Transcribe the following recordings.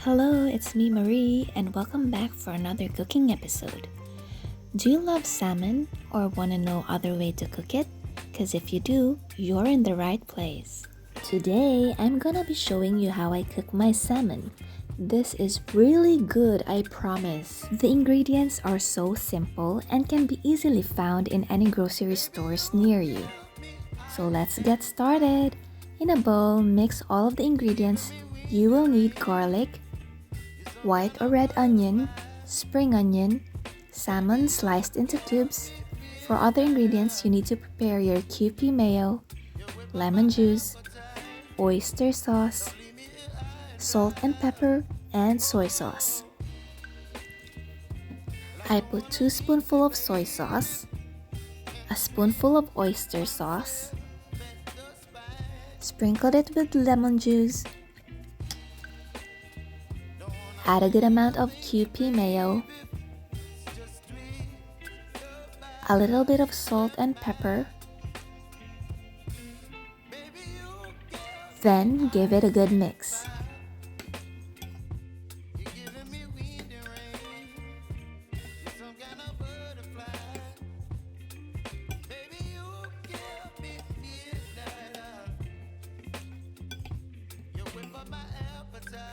Hello, it's me Marie and welcome back for another cooking episode. Do you love salmon or want to know other way to cook it? Because if you do, you're in the right place. Today, I'm gonna be showing you how I cook my salmon. This is really good, I promise. The ingredients are so simple and can be easily found in any grocery stores near you. So let's get started. In a bowl, mix all of the ingredients. You will need garlic, white or red onion, spring onion, salmon sliced into cubes. For other ingredients, you need to prepare your kewpie mayo, lemon juice, oyster sauce, salt and pepper, and soy sauce. I put 2 spoonfuls of soy sauce, a spoonful of oyster sauce, sprinkled it with lemon juice, add a good amount of kewpie mayo, a little bit of salt and pepper, then give it a good mix.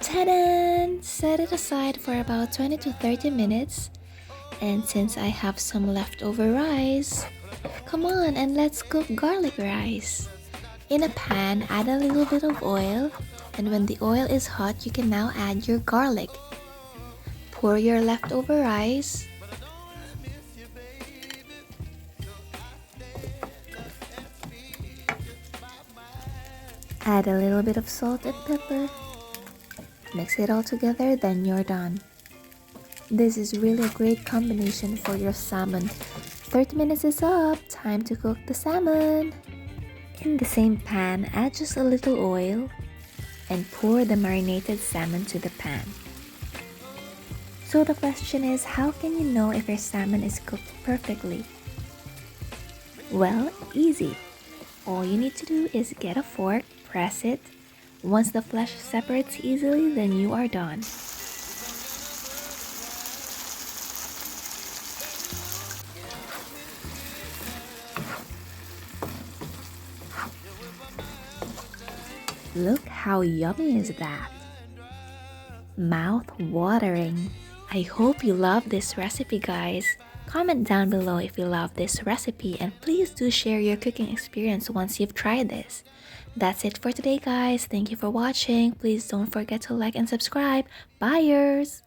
Ta-da! Set it aside for about 20 to 30 minutes. And since I have some leftover rice, come on and let's cook garlic rice. In a pan, add a little bit of oil, and when the oil is hot, you can now add your garlic. Pour your leftover rice. Add a little bit of salt and pepper. Mix it all together, then you're done. This is really a great combination for your salmon. 30 minutes is up, time to cook the salmon. In the same pan, add just a little oil and pour the marinated salmon to the pan. So the question is, how can you know if your salmon is cooked perfectly? Well, easy. All you need to do is get a fork, press it. Once the flesh separates easily, then you are done. Look how yummy is that! Mouth-watering! I hope you love this recipe, guys. Comment down below if you love this recipe and please do share your cooking experience once you've tried this. That's it for today, guys. Thank you for watching. Please don't forget to like and subscribe. Buyers!